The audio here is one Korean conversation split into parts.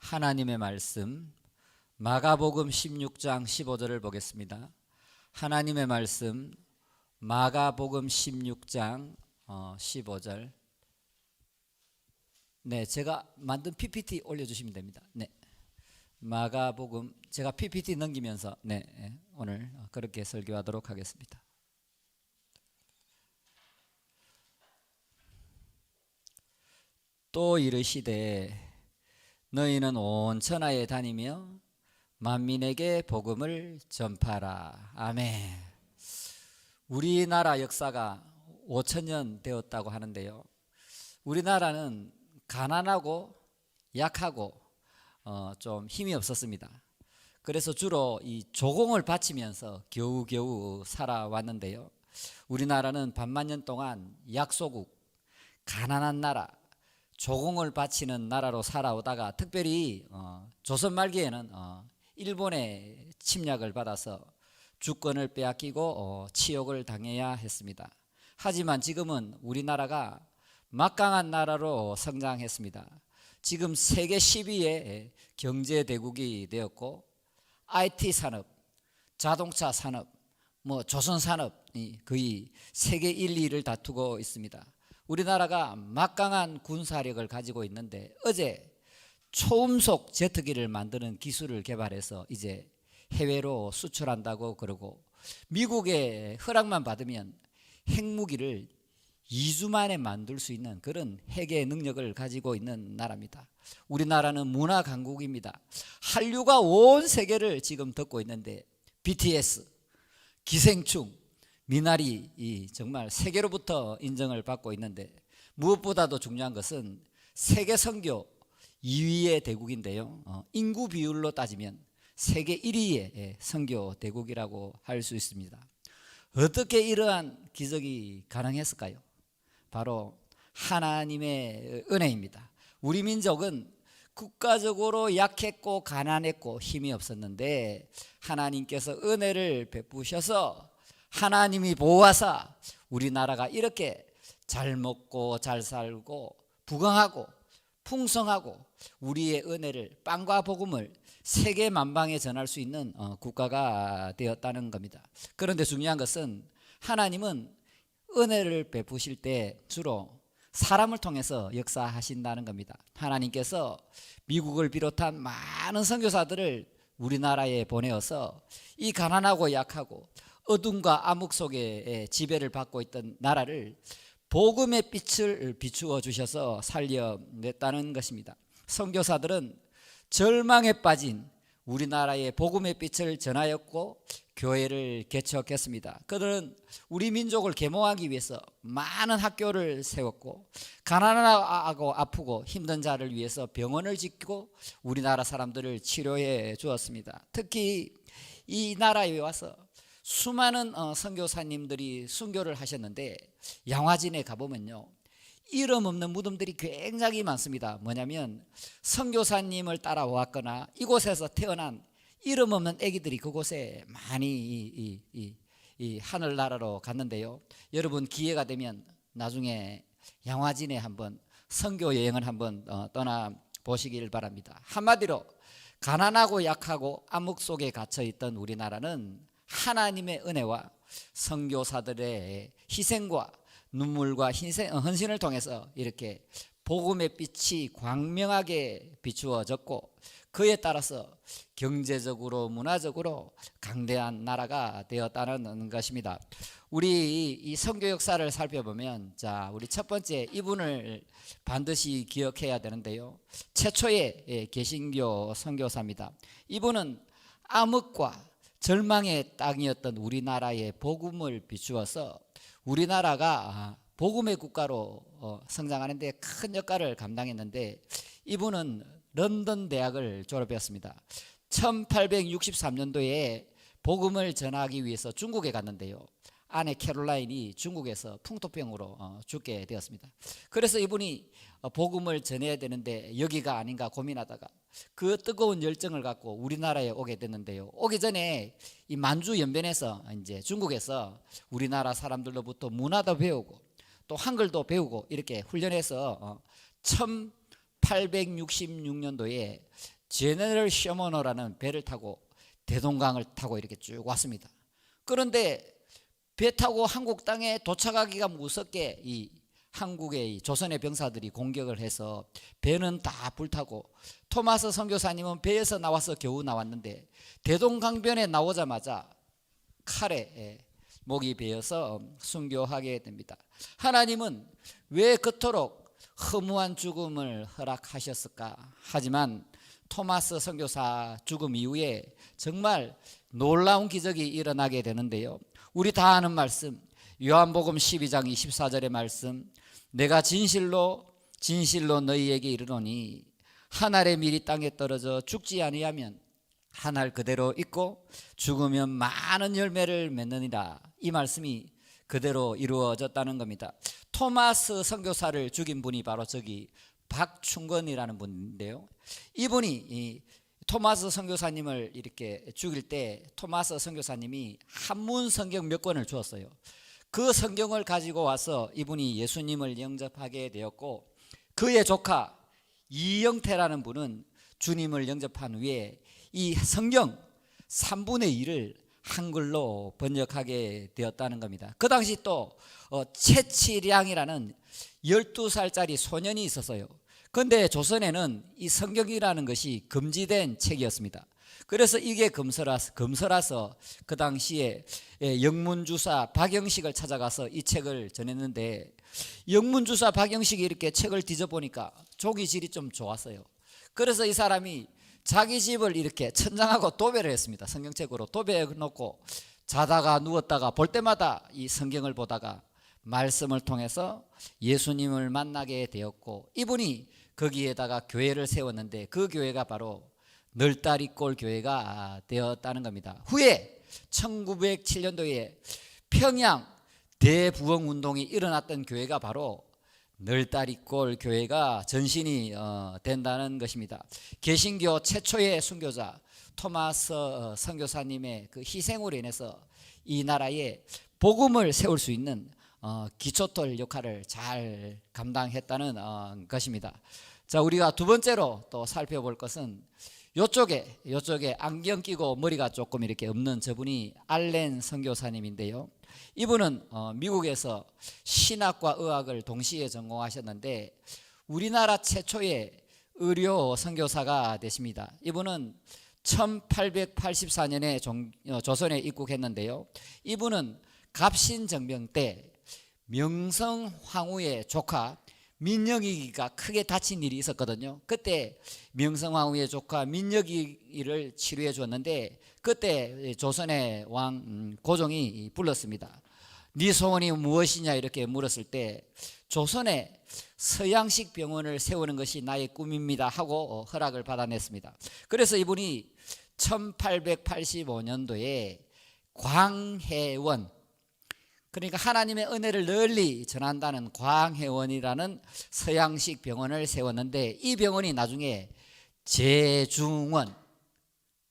하나님의 말씀 마가복음 16장 15절을 보겠습니다. 하나님의 말씀 마가복음 16장 15절. 네, 제가 만든 PPT 올려주시면 됩니다. 네, 마가복음 제가 PPT 넘기면서 오늘 그렇게 설교하도록 하겠습니다. 또 이르시되 너희는 온 천하에 다니며 만민에게 복음을 전파하라. 아멘. 우리나라 역사가 5,000년 되었다고 하는데요, 우리나라는 가난하고 약하고 좀 힘이 없었습니다. 그래서 주로 이 조공을 바치면서 겨우겨우 살아왔는데요, 우리나라는 반만년 동안 약소국, 가난한 나라, 조공을 바치는 나라로 살아오다가 특별히 조선 말기에는 일본의 침략을 받아서 주권을 빼앗기고 치욕을 당해야 했습니다. 하지만 지금은 우리나라가 막강한 나라로 성장했습니다. 지금 세계 10위의 경제대국이 되었고, IT 산업, 자동차 산업, 조선 산업이 거의 세계 1, 2위를 다투고 있습니다. 우리나라가 막강한 군사력을 가지고 있는데, 어제 초음속 제트기를 만드는 기술을 개발해서 이제 해외로 수출한다고 그러고, 미국의 허락만 받으면 핵무기를 2주 만에 만들 수 있는 그런 핵의 능력을 가지고 있는 나라입니다. 우리나라는 문화 강국입니다. 한류가 온 세계를 지금 덮고 있는데, BTS, 기생충, 미나리 정말 세계로부터 인정을 받고 있는데, 무엇보다도 중요한 것은 세계 선교 2위의 대국인데요, 인구 비율로 따지면 세계 1위의 선교 대국이라고 할 수 있습니다. 어떻게 이러한 기적이 가능했을까요? 바로 하나님의 은혜입니다. 우리 민족은 국가적으로 약했고 가난했고 힘이 없었는데, 하나님께서 은혜를 베푸셔서 하나님이 보호하사 우리나라가 이렇게 잘 먹고 잘 살고 부강하고 풍성하고 우리의 은혜를, 빵과 복음을 세계 만방에 전할 수 있는 국가가 되었다는 겁니다. 그런데 중요한 것은 하나님은 은혜를 베푸실 때 주로 사람을 통해서 역사하신다는 겁니다. 하나님께서 미국을 비롯한 많은 선교사들을 우리나라에 보내어서 이 가난하고 약하고 어둠과 암흑 속에 지배를 받고 있던 나라를 복음의 빛을 비추어 주셔서 살려냈다는 것입니다. 선교사들은 절망에 빠진 우리나라의 복음의 빛을 전하였고 교회를 개척했습니다. 그들은 우리 민족을 계몽하기 위해서 많은 학교를 세웠고, 가난하고 아프고 힘든 자를 위해서 병원을 짓고 우리나라 사람들을 치료해 주었습니다. 특히 이 나라에 와서 수많은 선교사님들이 순교를 하셨는데, 양화진에 가보면요, 이름 없는 무덤들이 굉장히 많습니다. 뭐냐면 선교사님을 따라왔거나 이곳에서 태어난 이름 없는 아기들이 그곳에 많이 이 하늘나라로 갔는데요, 여러분 기회가 되면 나중에 양화진에 한번 선교 여행을 한번 떠나 보시길 바랍니다. 한마디로 가난하고 약하고 암흑 속에 갇혀있던 우리나라는 하나님의 은혜와 선교사들의 희생과 눈물과 헌신을 통해서 이렇게 복음의 빛이 광명하게 비추어졌고, 그에 따라서 경제적으로 문화적으로 강대한 나라가 되었다는 것입니다. 우리 이 선교 역사를 살펴보면, 우리 첫 번째 이분을 반드시 기억해야 되는데요, 최초의 개신교 선교사입니다. 이분은 암흑과 절망의 땅이었던 우리나라의 복음을 비추어서 우리나라가 복음의 국가로 성장하는 데 큰 역할을 감당했는데, 이분은 런던 대학을 졸업했습니다. 1863년도에 복음을 전하기 위해서 중국에 갔는데요, 아내 캐롤라인이 중국에서 풍토병으로 죽게 되었습니다. 그래서 이분이 복음을 전해야 되는데 여기가 아닌가 고민하다가 그 뜨거운 열정을 갖고 우리나라에 오게 됐는데요, 오기 전에 이 만주 연변에서 이제 중국에서 우리나라 사람들로부터 문화도 배우고 또 한글도 배우고 이렇게 훈련해서 1866년도에 제너럴 셔머너라는 배를 타고 대동강을 타고 이렇게 쭉 왔습니다. 그런데 배 타고 한국 땅에 도착하기가 무섭게 이 한국의 조선의 병사들이 공격을 해서 배는 다 불타고 토마스 선교사님은 배에서 나와서 겨우 나왔는데 대동강변에 나오자마자 칼에 목이 베어서 순교하게 됩니다. 하나님은 왜 그토록 허무한 죽음을 허락하셨을까? 하지만 토마스 선교사 죽음 이후에 정말 놀라운 기적이 일어나게 되는데요. 우리 다 아는 말씀, 요한복음 12장 24절의 말씀, 내가 진실로 너희에게 이르노니 한 알의 밀이 땅에 떨어져 죽지 아니하면 한 알 그대로 있고 죽으면 많은 열매를 맺느니라. 이 말씀이 그대로 이루어졌다는 겁니다. 토마스 선교사를 죽인 분이 바로 저기 박충건이라는 분인데요. 이분이 이 토마스 선교사님을 이렇게 죽일 때 토마스 선교사님이 한문 성경 몇 권을 주었어요. 그 성경을 가지고 와서 이분이 예수님을 영접하게 되었고, 그의 조카 이영태라는 분은 주님을 영접한 후에 이 성경 3분의 1을 한글로 번역하게 되었다는 겁니다. 그 당시 또 채치량이라는 12살짜리 소년이 있었어요. 그런데 조선에는 이 성경이라는 것이 금지된 책이었습니다. 그래서 이게 금서라서 그 당시에 영문주사 박영식을 찾아가서 이 책을 전했는데, 영문주사 박영식이 이렇게 책을 뒤져보니까 종이 질이 좀 좋았어요. 그래서 이 사람이 자기 집을 이렇게 천장하고 도배를 했습니다. 성경책으로 도배해 놓고 자다가 누웠다가 볼 때마다 이 성경을 보다가 말씀을 통해서 예수님을 만나게 되었고, 이분이 거기에다가 교회를 세웠는데 그 교회가 바로 널다리골 교회가 되었다는 겁니다. 후에 1907년도에 평양 대부흥운동이 일어났던 교회가 바로 널다리골 교회가 전신이 된다는 것입니다. 개신교 최초의 순교자 토마스 선교사님의 그 희생으로 인해서 이 나라에 복음을 세울 수 있는 기초돌 역할을 잘 감당했다는 것입니다. 자, 우리가 두 번째로 또 살펴볼 것은 요쪽에 안경 끼고 머리가 조금 이렇게 없는 저분이 알렌 선교사님인데요. 이분은 미국에서 신학과 의학을 동시에 전공하셨는데 우리나라 최초의 의료 선교사가 되십니다. 이분은 1884년에 조선에 입국했는데요. 이분은 갑신정병 때 명성황후의 조카 민영이가 크게 다친 일이 있었거든요. 그때 명성황후의 조카 민영이를 치료해 줬는데 그때 조선의 왕 고종이 불렀습니다. 네 소원이 무엇이냐 이렇게 물었을 때 조선에 서양식 병원을 세우는 것이 나의 꿈입니다 하고 허락을 받아냈습니다. 그래서 이분이 1885년도에 광해원, 그러니까 하나님의 은혜를 널리 전한다는 광해원이라는 서양식 병원을 세웠는데, 이 병원이 나중에 제중원,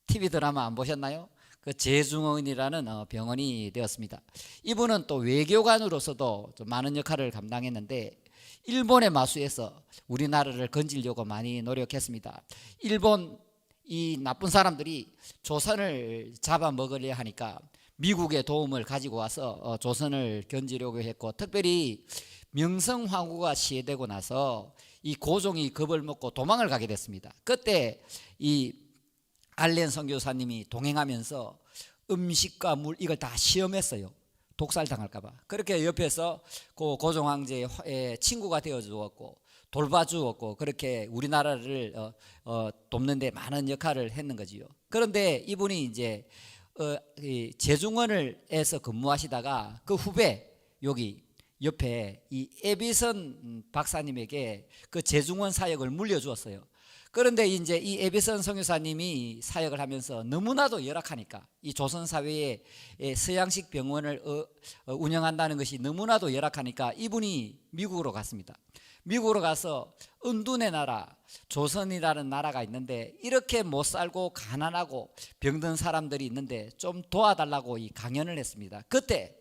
TV 드라마 안 보셨나요? 그 제중원이라는 병원이 되었습니다. 이분은 또 외교관으로서도 좀 많은 역할을 감당했는데 일본의 마수에서 우리나라를 건지려고 많이 노력했습니다. 일본 이 나쁜 사람들이 조선을 잡아먹으려 하니까 미국의 도움을 가지고 와서 조선을 건지려고 했고, 특별히 명성황후가 시해되고 나서 이 고종이 겁을 먹고 도망을 가게 됐습니다. 그때 이 알렌 선교사님이 동행하면서 음식과 물 이걸 다 시험했어요. 독살 당할까봐. 그렇게 옆에서 그 고종 황제의 친구가 되어 주었고 돌봐 주었고, 그렇게 우리나라를 돕는데 많은 역할을 했는 거지요. 그런데 이분이 이제 제중원에서 근무하시다가 그 후배 여기 옆에 이 에비선 박사님에게 그 제중원 사역을 물려주었어요. 그런데 이제 이 에비선 선교사님이 사역을 하면서 너무나도 열악하니까, 이 조선 사회에 서양식 병원을 운영한다는 것이 너무나도 열악하니까 이분이 미국으로 갔습니다. 미국으로 가서 은둔의 나라 조선이라는 나라가 있는데 이렇게 못 살고 가난하고 병든 사람들이 있는데 좀 도와달라고 이 강연을 했습니다. 그때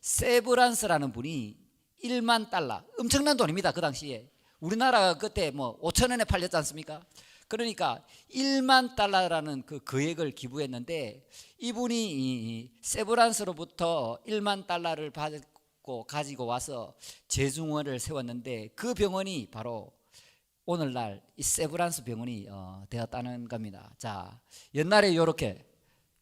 세브란스라는 분이 $10,000,000, 엄청난 돈입니다. 그 당시에 우리나라가 그때 뭐 5천 원에 팔렸지 않습니까? 그러니까 1만 달러라는 그 금액을 기부했는데 이분이 이 세브란스로부터 1만 달러를 받고 가지고 와서 재중원을 세웠는데 그 병원이 바로 오늘날 이 세브란스 병원이 되었다는 겁니다. 자, 옛날에 이렇게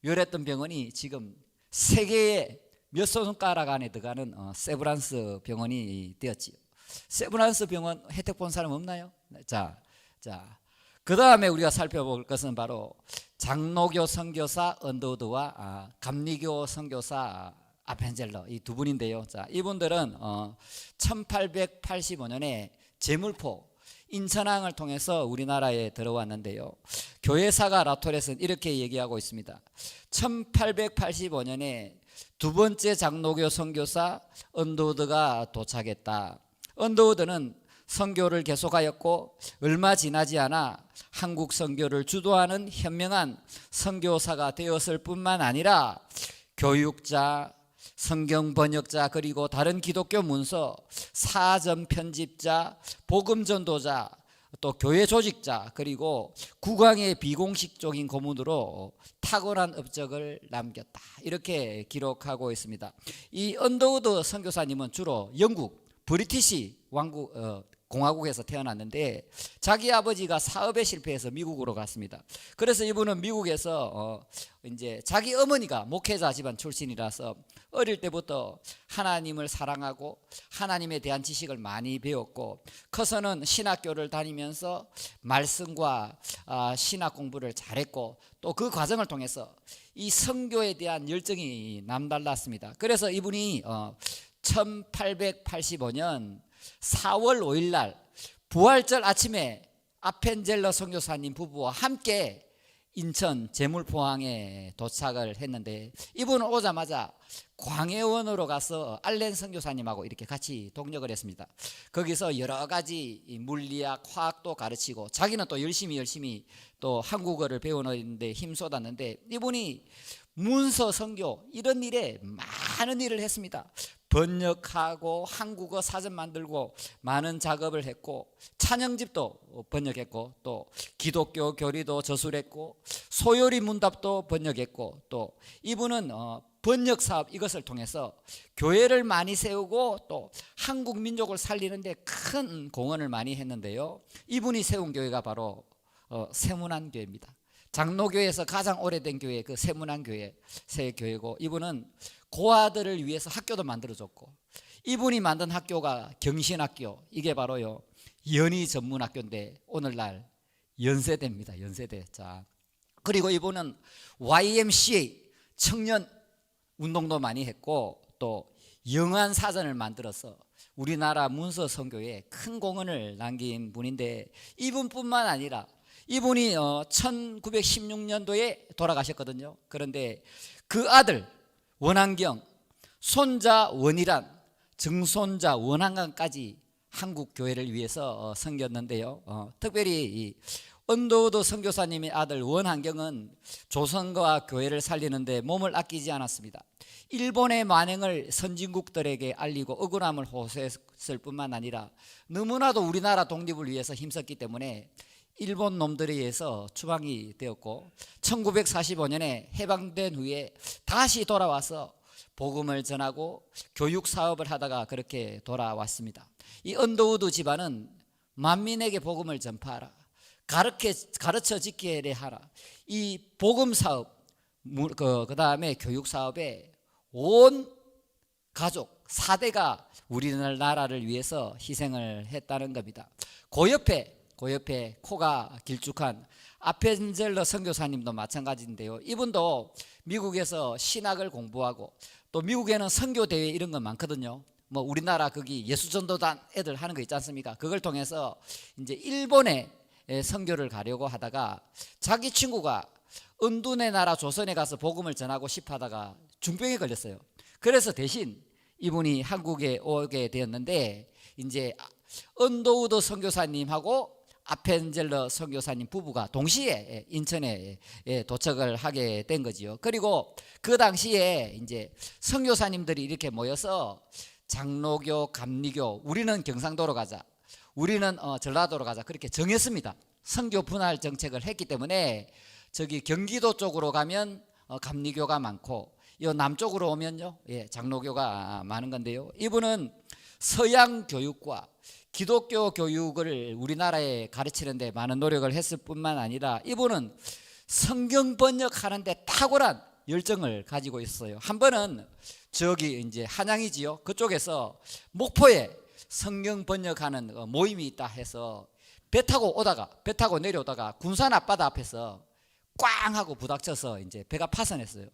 요랬던 병원이 지금 세계에 몇 손가락 안에 들어가는 세브란스 병원이 되었지요. 세브란스 병원 혜택 본 사람 없나요? 자, 그 다음에 우리가 살펴볼 것은 바로 장로교 선교사 언더우드와 감리교 선교사 아펜젤러 이 두 분인데요. 자, 이분들은 1885년에 제물포 인천항을 통해서 우리나라에 들어왔는데요. 교회사가 라토렛은 이렇게 얘기하고 있습니다. 1885년에 두 번째 장로교 선교사 언더우드가 도착했다. 언더우드는 선교를 계속하였고 얼마 지나지 않아 한국 선교를 주도하는 현명한 선교사가 되었을 뿐만 아니라 교육자, 성경 번역자, 그리고 다른 기독교 문서, 사전 편집자, 복음 전도자, 또 교회 조직자, 그리고 국왕의 비공식적인 고문으로 탁월한 업적을 남겼다. 이렇게 기록하고 있습니다. 이 언더우드 선교사님은 주로 영국 브리티시 왕국 공화국에서 태어났는데 자기 아버지가 사업에 실패해서 미국으로 갔습니다. 그래서 이분은 미국에서 이제 자기 어머니가 목회자 집안 출신이라서 어릴 때부터 하나님을 사랑하고 하나님에 대한 지식을 많이 배웠고 커서는 신학교를 다니면서 말씀과 신학 공부를 잘했고 또 그 과정을 통해서 이 선교에 대한 열정이 남달랐습니다. 그래서 이분이 1885년 4월 5일 날 부활절 아침에 아펜젤러 선교사님 부부와 함께 인천 제물포항에 도착을 했는데 이분은 오자마자 광해원으로 가서 알렌 선교사님하고 이렇게 같이 동역을 했습니다. 거기서 여러 가지 물리학, 화학도 가르치고 자기는 또 열심히 또 한국어를 배우는데 힘쏟았는데 이분이 문서 선교 이런 일에 많은 일을 했습니다. 번역하고 한국어 사전 만들고 많은 작업을 했고 찬영집도 번역했고 또 기독교 교리도 저술했고 소요리 문답도 번역했고 또 이분은 번역 사업 이것을 통해서 교회를 많이 세우고 또 한국 민족을 살리는데 큰 공헌을 많이 했는데요. 이분이 세운 교회가 바로 세문안 교회입니다. 장로교회에서 가장 오래된 교회 그 세문안 교회 새 교회고 이분은 고아들을 위해서 학교도 만들어줬고 이분이 만든 학교가 경신학교 이게 바로요 연희 전문학교인데 오늘날 연세대입니다. 연세대. 자, 그리고 이분은 YMCA 청년 운동도 많이 했고 또 영한 사전을 만들어서 우리나라 문서 선교에 큰 공헌을 남긴 분인데 이분뿐만 아니라 이분이 1916년도에 돌아가셨거든요. 그런데 그 아들 원한경, 손자 원일한, 증손자 원한강까지 한국 교회를 위해서 섬겼는데요. 특별히 이 언더우드 선교사님의 아들 원한경은 조선과 교회를 살리는데 몸을 아끼지 않았습니다. 일본의 만행을 선진국들에게 알리고 억울함을 호소했을 뿐만 아니라 너무나도 우리나라 독립을 위해서 힘썼기 때문에 일본 놈들에 의해서 추방이 되었고 1945년에 해방된 후에 다시 돌아와서 복음을 전하고 교육 사업을 하다가 그렇게 돌아왔습니다. 이 언더우드 집안은 만민에게 복음을 전파하라, 가르쳐 지키게 하라, 이 복음 사업 그 다음에 교육 사업에 온 가족 4대가 우리나라를 위해서 희생을 했다는 겁니다. 그 옆에 코가 길쭉한 아펜젤러 선교사님도 마찬가지인데요. 이분도 미국에서 신학을 공부하고 또 미국에는 선교대회 이런 거 많거든요. 뭐 우리나라 거기 예수전도단 애들 하는 거 있지 않습니까? 그걸 통해서 이제 일본에 선교를 가려고 하다가 자기 친구가 은둔의 나라 조선에 가서 복음을 전하고 싶어 하다가 중병에 걸렸어요. 그래서 대신 이분이 한국에 오게 되었는데 이제 언더우드 선교사님하고 아펜젤러 선교사님 부부가 동시에 인천에 도착을 하게 된 거지요. 그리고 그 당시에 이제 선교사님들이 이렇게 모여서 장로교, 감리교, 우리는 경상도로 가자, 우리는 전라도로 가자 그렇게 정했습니다. 선교 분할 정책을 했기 때문에 저기 경기도 쪽으로 가면 감리교가 많고 이 남쪽으로 오면요, 예, 장로교가 많은 건데요. 이분은 서양 교육과 기독교 교육을 우리나라에 가르치는데 많은 노력을 했을 뿐만 아니라 이분은 성경 번역하는데 탁월한 열정을 가지고 있어요. 한 번은 저기 이제 한양이지요. 그쪽에서 목포에 성경 번역하는 모임이 있다 해서 배 타고 내려오다가 군산 앞바다 앞에서 꽝 하고 부닥쳐서 이제 배가 파손했어요.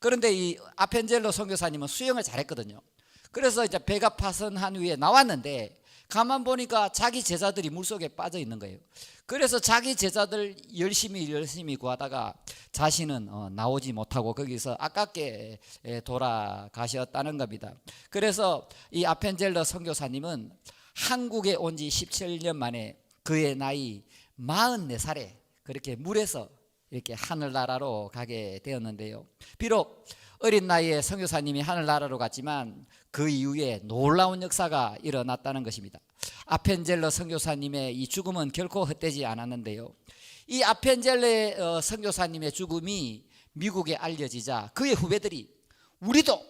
그런데 이 아펜젤로 선교사님은 수영을 잘했거든요. 그래서 이제 배가 파손한 후에 나왔는데 가만 보니까 자기 제자들이 물속에 빠져 있는 거예요. 그래서 자기 제자들 열심히 구하다가 자신은 나오지 못하고 거기서 아깝게 돌아가셨다는 겁니다. 그래서 이 아펜젤러 선교사님은 한국에 온 지 17년 만에 그의 나이 44살에 그렇게 물에서 이렇게 하늘나라로 가게 되었는데요. 비록 어린 나이에 선교사님이 하늘나라로 갔지만 그 이후에 놀라운 역사가 일어났다는 것입니다. 아펜젤러 선교사님의 이 죽음은 결코 헛되지 않았는데요. 이 아펜젤러 선교사님의 죽음이 미국에 알려지자 그의 후배들이 우리도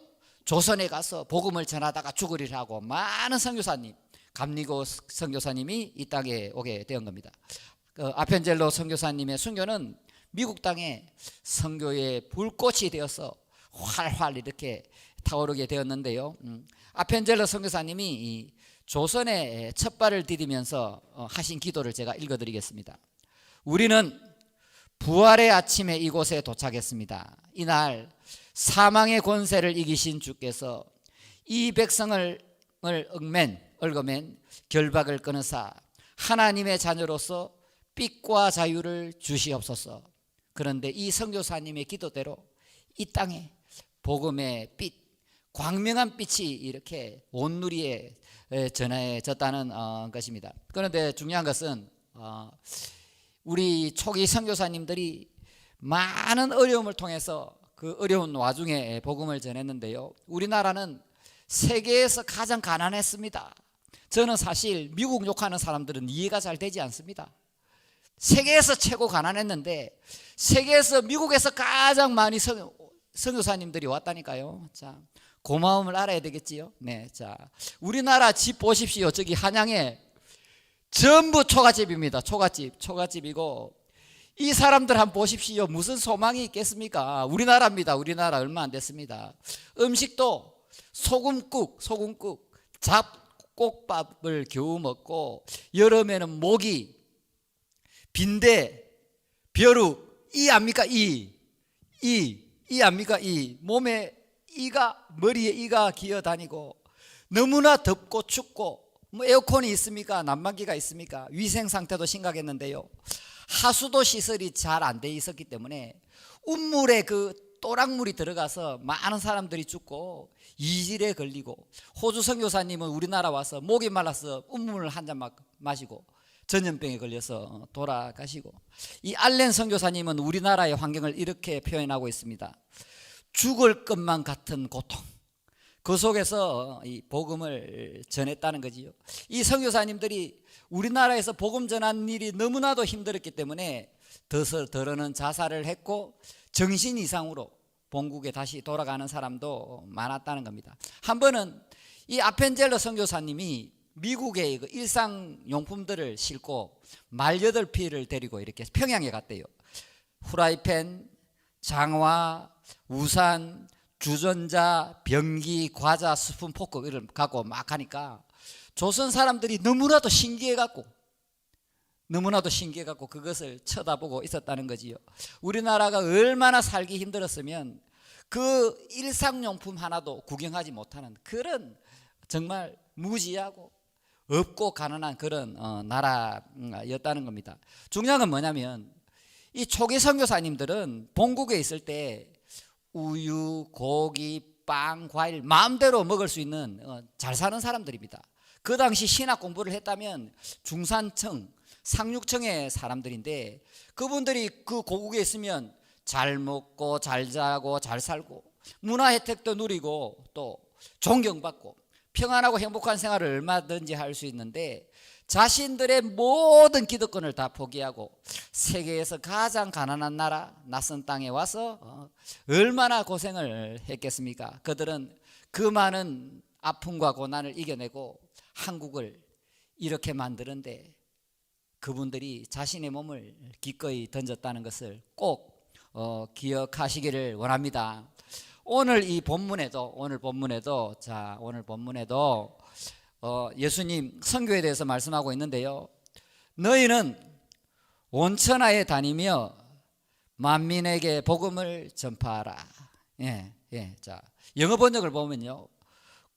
조선에 가서 복음을 전하다가 죽으리라고 많은 선교사님, 감리교 선교사님이 이 땅에 오게 된 겁니다. 아펜젤러 선교사님의 순교는 미국 땅에 선교의 불꽃이 되어서 활활 이렇게 타오르게 되었는데요. 아펜젤러 선교사님이 이 조선에 첫 발을 디디면서 하신 기도를 제가 읽어드리겠습니다. 우리는 부활의 아침에 이곳에 도착했습니다. 이날 사망의 권세를 이기신 주께서 이 백성을 얽어맨 결박을 끊으사 하나님의 자녀로서 빛과 자유를 주시옵소서. 그런데 이 선교사님의 기도대로 이 땅에 복음의 빛, 광명한 빛이 이렇게 온누리에 전해졌다는 것입니다. 그런데 중요한 것은 우리 초기 선교사님들이 많은 어려움을 통해서 그 어려운 와중에 복음을 전했는데요. 우리나라는 세계에서 가장 가난했습니다. 저는 사실 미국 욕하는 사람들은 이해가 잘 되지 않습니다. 세계에서 최고 가난했는데 세계에서 미국에서 가장 많이 선교사님들이 왔다니까요. 자, 고마움을 알아야 되겠지요. 네, 자, 우리나라 집 보십시오. 저기 한양에 전부 초가집입니다. 초가집이고 이 사람들 한번 보십시오. 무슨 소망이 있겠습니까? 우리나라입니다. 우리나라 얼마 안 됐습니다. 음식도 소금국, 잡곡밥을 겨우 먹고 여름에는 모기, 빈대, 벼룩, 이 압니까? 이 압니까? 몸에 머리에 이가 기어다니고 너무나 덥고 춥고 에어컨이 있습니까? 난방기가 있습니까? 위생 상태도 심각했는데요. 하수도 시설이 잘 안 돼 있었기 때문에 운물에 그 또랑물이 들어가서 많은 사람들이 죽고 이질에 걸리고 호주 선교사님은 우리나라 와서 목이 말라서 운물을 한 잔 마시고 전염병에 걸려서 돌아가시고 이 알렌 선교사님은 우리나라의 환경을 이렇게 표현하고 있습니다. 죽을 것만 같은 고통, 그 속에서 이 복음을 전했다는 거지요. 이 선교사님들이 우리나라에서 복음 전하는 일이 너무나도 힘들었기 때문에 더러는 자살을 했고 정신 이상으로 본국에 다시 돌아가는 사람도 많았다는 겁니다. 한 번은 이 아펜젤러 선교사님이 미국의 그 일상용품들을 싣고 말 8피를 데리고 이렇게 평양에 갔대요. 후라이팬, 장화, 우산, 주전자, 병기, 과자, 스푼, 포크 이를 갖고 막 가니까 조선 사람들이 너무나도 신기해갖고 그것을 쳐다보고 있었다는 거지요. 우리나라가 얼마나 살기 힘들었으면 그 일상용품 하나도 구경하지 못하는 그런 정말 무지하고 없고 가난한 그런 나라였다는 겁니다. 중요한 건 뭐냐면 이 초기 선교사님들은 본국에 있을 때 우유, 고기, 빵, 과일 마음대로 먹을 수 있는 잘 사는 사람들입니다. 그 당시 신학 공부를 했다면 중산층, 상류층의 사람들인데 그분들이 그 고국에 있으면 잘 먹고 잘 자고 잘 살고 문화 혜택도 누리고 또 존경받고 평안하고 행복한 생활을 얼마든지 할 수 있는데 자신들의 모든 기득권을 다 포기하고 세계에서 가장 가난한 나라 낯선 땅에 와서 얼마나 고생을 했겠습니까? 그들은 그 많은 아픔과 고난을 이겨내고 한국을 이렇게 만드는데 그분들이 자신의 몸을 기꺼이 던졌다는 것을 꼭 기억하시기를 원합니다. 오늘 본문에도 예수님 선교에 대해서 말씀하고 있는데요. 너희는 온 천하에 다니며 만민에게 복음을 전파하라. 자, 영어 번역을 보면요.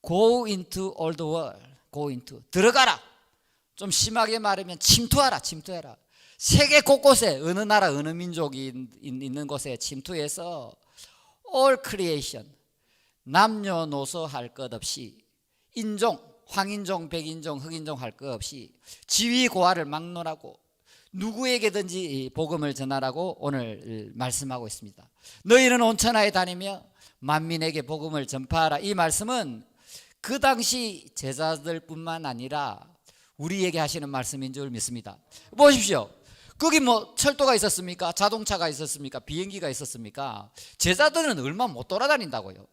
Go into all the world. Go into. 들어가라. 좀 심하게 말하면 침투하라. 세계 곳곳에 어느 나라 어느 민족이 있는 곳에 침투해서 all creation. 남녀노소 할 것 없이 인종, 황인종, 백인종, 흑인종 할 것 없이 지위 고하를 막론하고 누구에게든지 복음을 전하라고 오늘 말씀하고 있습니다. 너희는 온 천하에 다니며 만민에게 복음을 전파하라. 이 말씀은 그 당시 제자들뿐만 아니라 우리에게 하시는 말씀인 줄 믿습니다. 보십시오. 거기 뭐 철도가 있었습니까? 자동차가 있었습니까? 비행기가 있었습니까? 제자들은 얼마 못 돌아다닌다고요.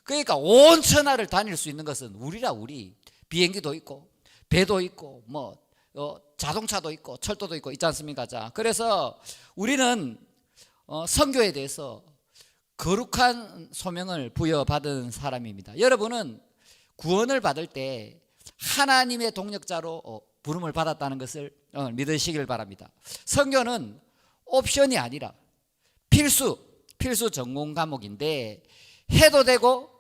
그러니까 온 천하를 다닐 수 있는 것은 우리 비행기도 있고 배도 있고 뭐 자동차도 있고 철도도 있고 있지 않습니까? 자, 그래서 우리는 선교에 대해서 거룩한 소명을 부여받은 사람입니다. 여러분은 구원을 받을 때 하나님의 동력자로 부름을 받았다는 것을 믿으시길 바랍니다. 선교는 옵션이 아니라 필수 전공 과목인데 해도 되고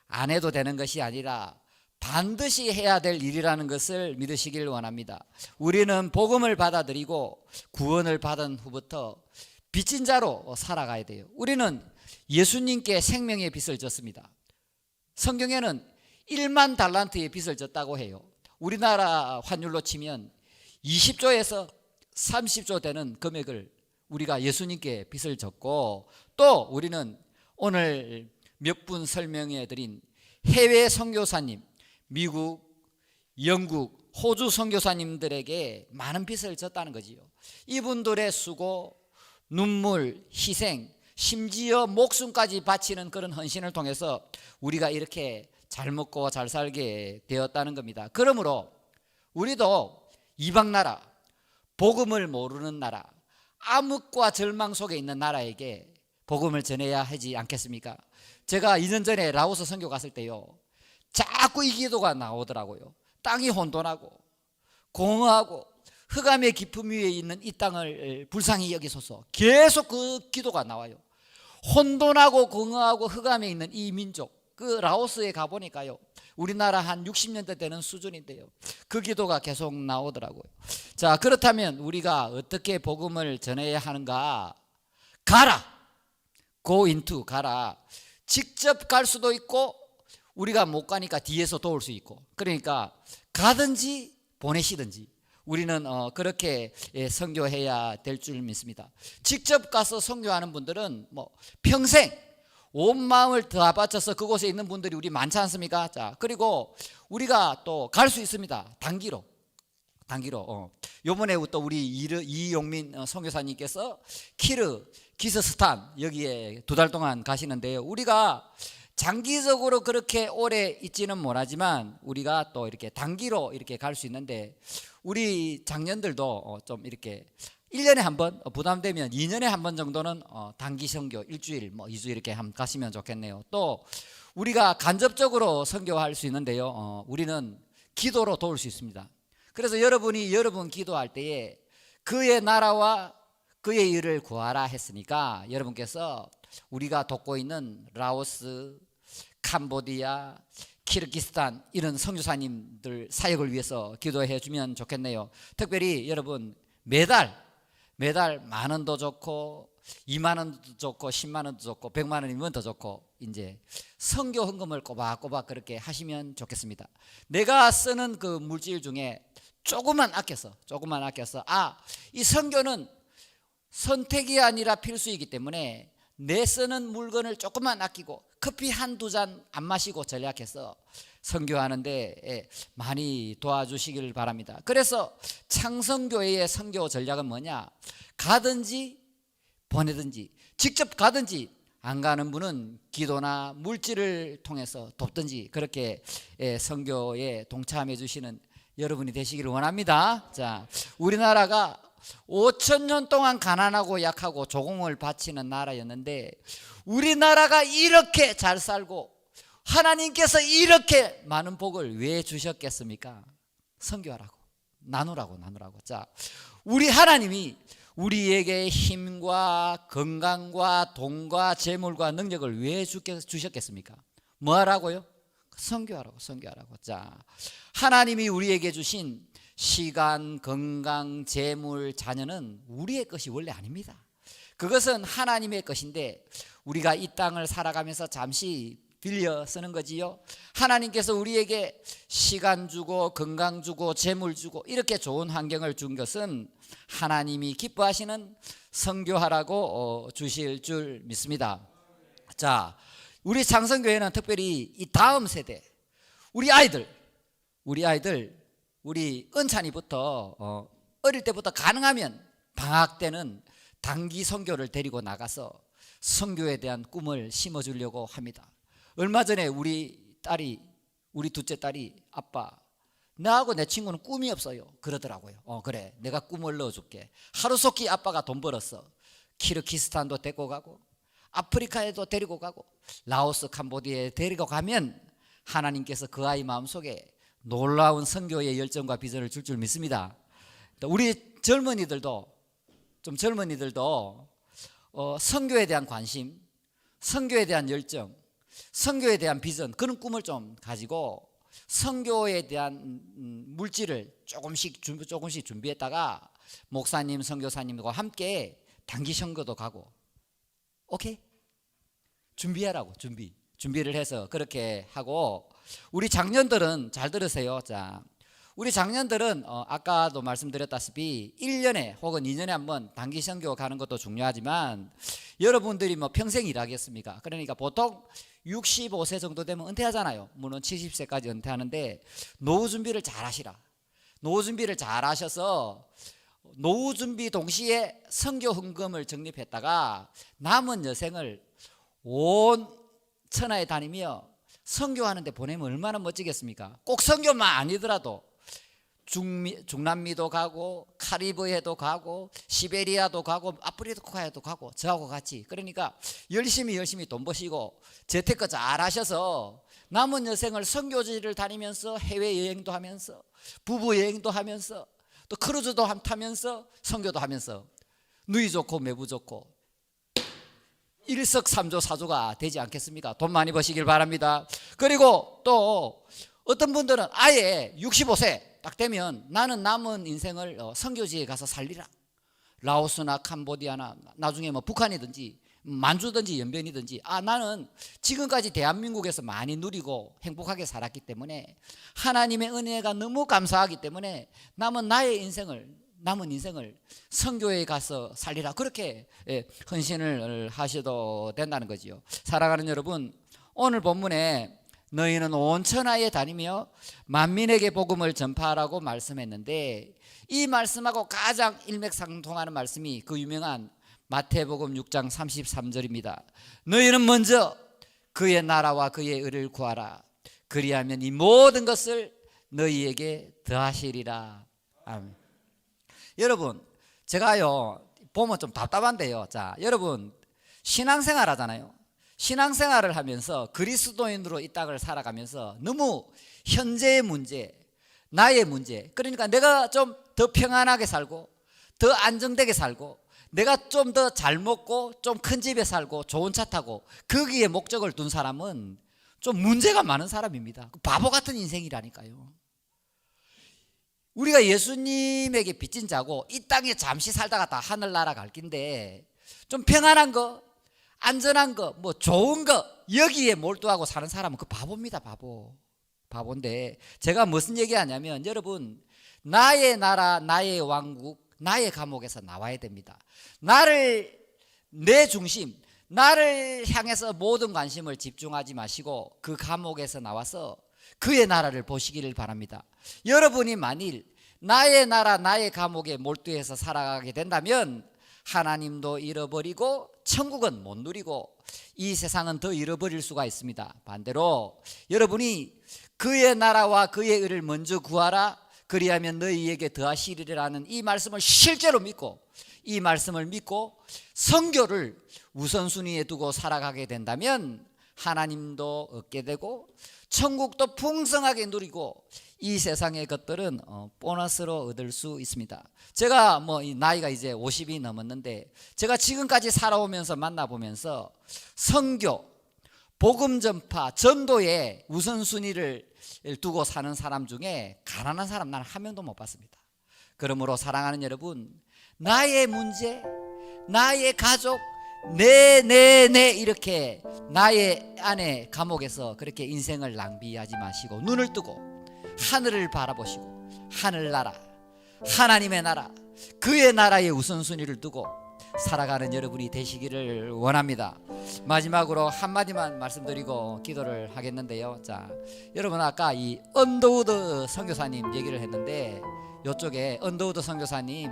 안 해도 되는 것이 아니라 반드시 해야 될 일이라는 것을 믿으시길 원합니다. 우리는 복음을 받아들이고 구원을 받은 후부터 빚진 자로 살아가야 돼요. 우리는 예수님께 생명의 빚을 졌습니다. 성경에는 1만 달란트의 빚을 졌다고 해요. 우리나라 환율로 치면 20조에서 30조 되는 금액을 우리가 예수님께 빚을 졌고, 또 우리는 오늘 몇 분 설명해 드린 해외 선교사님, 미국, 영국, 호주 선교사님들에게 많은 빚을 졌다는 거지요. 이분들의 수고, 눈물, 희생, 심지어 목숨까지 바치는 그런 헌신을 통해서 우리가 이렇게 잘 먹고 잘 살게 되었다는 겁니다. 그러므로 우리도 이방 나라, 복음을 모르는 나라, 암흑과 절망 속에 있는 나라에게 복음을 전해야 하지 않겠습니까? 제가 2년 전에 라오스 선교 갔을 때요, 자꾸 이 기도가 나오더라고요. 땅이 혼돈하고 공허하고 흑암의 깊음 위에 있는 이 땅을 불쌍히 여기소서. 계속 그 기도가 나와요. 혼돈하고 공허하고 흑암에 있는 이 민족, 그 라오스에 가보니까요, 우리나라 한 60년대 되는 수준인데요, 그 기도가 계속 나오더라고요. 자, 그렇다면 우리가 어떻게 복음을 전해야 하는가? 가라. Go into, 가라. 직접 갈 수도 있고 우리가 못 가니까 뒤에서 도울 수 있고, 그러니까 가든지 보내시든지 우리는 그렇게 선교해야 될 줄 믿습니다. 직접 가서 선교하는 분들은 뭐 평생 온 마음을 다 바쳐서 그곳에 있는 분들이 우리 많지 않습니까? 자, 그리고 우리가 또 갈 수 있습니다. 단기로. 요번에 또 우리 이용민 선교사님께서 키르기스스탄 여기에 2달 동안 가시는데요, 우리가 장기적으로 그렇게 오래 있지는 못하지만 우리가 또 이렇게 단기로 이렇게 갈 수 있는데, 우리 장년들도 좀 이렇게 1년에 한 번, 부담되면 2년에 한 번 정도는 단기 선교 1주일, 2주 이렇게 한번 가시면 좋겠네요. 또 우리가 간접적으로 선교할 수 있는데요, 우리는 기도로 도울 수 있습니다. 그래서 여러분 기도할 때에 그의 나라와 그의 일을 구하라 했으니까, 여러분께서 우리가 돕고 있는 라오스, 캄보디아, 키르기스탄 이런 선교사님들 사역을 위해서 기도해 주면 좋겠네요. 특별히 여러분 매달 10,000원도 좋고 20,000원도 좋고 100,000원도 좋고 100,000원이면 더 좋고, 이제 선교 헌금을 꼬박꼬박 그렇게 하시면 좋겠습니다. 내가 쓰는 그 물질 중에 조금만 아껴서 이 선교는 선택이 아니라 필수이기 때문에 내 쓰는 물건을 조금만 아끼고 커피 1-2잔 안 마시고 전략해서 선교하는데 많이 도와주시길 바랍니다. 그래서 창성교회의 선교 전략은 뭐냐? 가든지 보내든지, 직접 가든지 안 가는 분은 기도나 물질을 통해서 돕든지 그렇게 선교에 동참해 주시는 여러분이 되시기를 원합니다. 자, 우리나라가 5,000년 동안 가난하고 약하고 조공을 바치는 나라였는데 우리나라가 이렇게 잘 살고 하나님께서 이렇게 많은 복을 왜 주셨겠습니까? 선교하라고, 나누라고. 자, 우리 하나님이 우리에게 힘과 건강과 돈과 재물과 능력을 왜 주셨겠습니까? 뭐 하라고요? 선교하라고. 자, 하나님이 우리에게 주신 시간, 건강, 재물, 자녀는 우리의 것이 원래 아닙니다. 그것은 하나님의 것인데 우리가 이 땅을 살아가면서 잠시 빌려 쓰는 거지요. 하나님께서 우리에게 시간 주고 건강 주고 재물 주고 이렇게 좋은 환경을 준 것은 하나님이 기뻐하시는 선교하라고 주실 줄 믿습니다. 자, 우리 창성교회는 특별히 이 다음 세대 우리 아이들 우리 은찬이부터 어릴 때부터 가능하면 방학 때는 단기 선교를 데리고 나가서 선교에 대한 꿈을 심어주려고 합니다. 얼마 전에 우리 둘째 딸이 아빠 나하고 내 친구는 꿈이 없어요 그러더라고요. 그래 내가 꿈을 넣어줄게. 하루속히 아빠가 돈 벌었어. 키르기스탄도 데리고 가고 아프리카에도 데리고 가고 라오스 캄보디아에 데리고 가면 하나님께서 그 아이 마음속에 놀라운 선교의 열정과 비전을 줄 믿습니다. 우리 젊은이들도 선교에 대한 관심, 선교에 대한 열정, 선교에 대한 비전 그런 꿈을 좀 가지고 선교에 대한 물질을 조금씩 준비했다가 목사님, 선교사님과 함께 단기 선교도 가고 오케이? 준비하라고 준비를 해서 그렇게 하고 우리 장년들은 잘 들으세요. 자, 우리 장년들은 아까도 말씀드렸다시피 1년에 혹은 2년에 한번 단기 선교 가는 것도 중요하지만 여러분들이 뭐 평생 일하겠습니까? 그러니까 보통 65세 정도 되면 은퇴하잖아요. 물론 70세까지 은퇴하는데 노후 준비를 잘 하시라. 노후 준비를 잘 하셔서 노후 준비 동시에 선교 헌금을 적립했다가 남은 여생을 온 천하에 다니며 선교하는 데 보내면 얼마나 멋지겠습니까? 꼭 선교만 아니더라도 중남미도 가고 카리브해도 가고 시베리아도 가고 아프리카에도 가고 저하고 같이 그러니까 열심히 돈 버시고 재테크 잘 하셔서 남은 여생을 선교지를 다니면서 해외여행도 하면서 부부여행도 하면서 또 크루즈도 타면서 선교도 하면서 누이 좋고 매부 좋고 일석삼조 사조가 되지 않겠습니까? 돈 많이 버시길 바랍니다. 그리고 또 어떤 분들은 아예 65세 딱 되면 나는 남은 인생을 선교지에 가서 살리라. 라오스나 캄보디아나 나중에 뭐 북한이든지 만주든지 연변이든지 나는 지금까지 대한민국에서 많이 누리고 행복하게 살았기 때문에 하나님의 은혜가 너무 감사하기 때문에 남은 인생을 선교에 가서 살리라. 그렇게 헌신을 하셔도 된다는 거지요. 사랑하는 여러분, 오늘 본문에 너희는 온 천하에 다니며 만민에게 복음을 전파하라고 말씀했는데 이 말씀하고 가장 일맥상통하는 말씀이 그 유명한 마태복음 6장 33절입니다. 너희는 먼저 그의 나라와 그의 의를 구하라. 그리하면 이 모든 것을 너희에게 더하시리라. 아멘. 여러분, 제가요 보면 좀 답답한데요. 자, 여러분 신앙생활 하잖아요. 신앙생활을 하면서 그리스도인으로 이 땅을 살아가면서 너무 현재의 문제, 나의 문제, 그러니까 내가 좀 더 평안하게 살고 더 안정되게 살고 내가 좀 더 잘 먹고 좀 큰 집에 살고 좋은 차 타고 거기에 목적을 둔 사람은 좀 문제가 많은 사람입니다. 바보 같은 인생이라니까요. 우리가 예수님에게 빚진 자고 이 땅에 잠시 살다가 다 하늘나라 갈 긴데 좀 평안한 거, 안전한 거, 뭐 좋은 거 여기에 몰두하고 사는 사람은 그 바보입니다. 바보인데 제가 무슨 얘기하냐면 여러분 나의 나라, 나의 왕국, 나의 감옥에서 나와야 됩니다. 내 중심, 나를 향해서 모든 관심을 집중하지 마시고 그 감옥에서 나와서 그의 나라를 보시기를 바랍니다. 여러분이 만일 나의 나라 나의 감옥에 몰두해서 살아가게 된다면 하나님도 잃어버리고 천국은 못 누리고 이 세상은 더 잃어버릴 수가 있습니다. 반대로 여러분이 그의 나라와 그의 의를 먼저 구하라, 그리하면 너희에게 더하시리라는 이 말씀을 실제로 믿고, 이 말씀을 믿고 선교를 우선순위에 두고 살아가게 된다면 하나님도 얻게 되고 천국도 풍성하게 누리고 이 세상의 것들은 보너스로 얻을 수 있습니다. 제가 나이가 이제 50이 넘었는데 제가 지금까지 살아오면서 만나보면서 선교, 복음 전파, 전도에 우선순위를 두고 사는 사람 중에 가난한 사람 난 한 명도 못 봤습니다. 그러므로 사랑하는 여러분, 나의 문제, 나의 가족, 내 이렇게 나의 안에 감옥에서 그렇게 인생을 낭비하지 마시고 눈을 뜨고 하늘을 바라보시고 하늘나라, 하나님의 나라, 그의 나라의 우선순위를 두고 살아가는 여러분이 되시기를 원합니다. 마지막으로 한마디만 말씀드리고 기도를 하겠는데요. 자, 여러분 아까 이 언더우드 선교사님 얘기를 했는데, 이쪽에 언더우드 선교사님,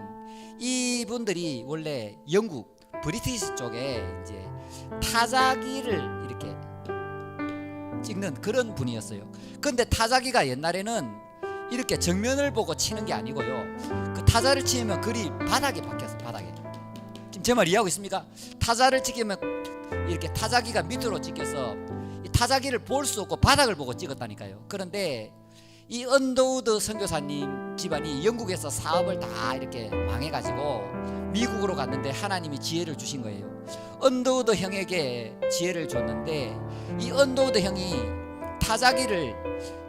이분들이 원래 영국 브리티시 쪽에 이제 타자기를 이렇게 찍는 그런 분이었어요. 근데 타자기가 옛날에는 이렇게 정면을 보고 치는 게 아니고요, 그 타자를 치면 글이 바닥에 박혔어. 바닥에. 지금 제 말 이해하고 있습니까? 타자를 찍으면 이렇게 타자기가 밑으로 찍혀서 이 타자기를 볼 수 없고 바닥을 보고 찍었다니까요. 그런데 이 언더우드 선교사님 집안이 영국에서 사업을 다 이렇게 망해가지고 미국으로 갔는데 하나님이 지혜를 주신 거예요. 언더우드 형에게 지혜를 줬는데 이 언더우드 형이 타자기를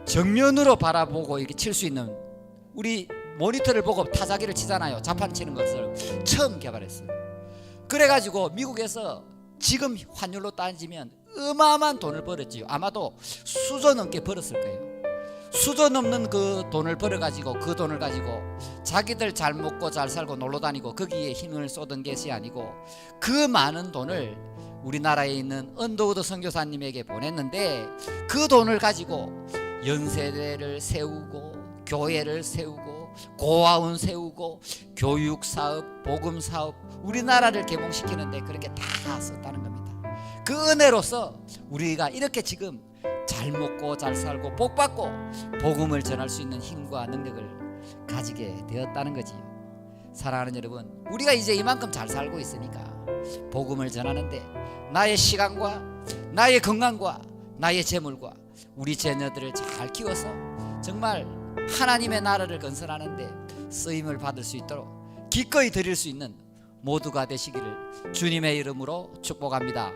정면으로 바라보고 이렇게 칠 수 있는, 우리 모니터를 보고 타자기를 치잖아요. 자판 치는 것을 처음 개발했어요. 그래가지고 미국에서 지금 환율로 따지면 어마어마한 돈을 벌었지요. 아마도 수조 넘게 벌었을 거예요. 수조 넘는 그 돈을 벌어가지고 그 돈을 가지고 자기들 잘 먹고 잘 살고 놀러다니고 거기에 힘을 쏟은 것이 아니고 그 많은 돈을 우리나라에 있는 언더우드 선교사님에게 보냈는데, 그 돈을 가지고 연세대를 세우고 교회를 세우고 고아원 세우고 교육사업, 복음사업, 우리나라를 개봉시키는데 그렇게 다 썼다는 겁니다. 그 은혜로서 우리가 이렇게 지금 잘 먹고 잘 살고 복받고 복음을 전할 수 있는 힘과 능력을 가지게 되었다는 거지요. 사랑하는 여러분, 우리가 이제 이만큼 잘 살고 있으니까 복음을 전하는데 나의 시간과 나의 건강과 나의 재물과 우리 자녀들을 잘 키워서 정말 하나님의 나라를 건설하는데 쓰임을 받을 수 있도록 기꺼이 드릴 수 있는 모두가 되시기를 주님의 이름으로 축복합니다.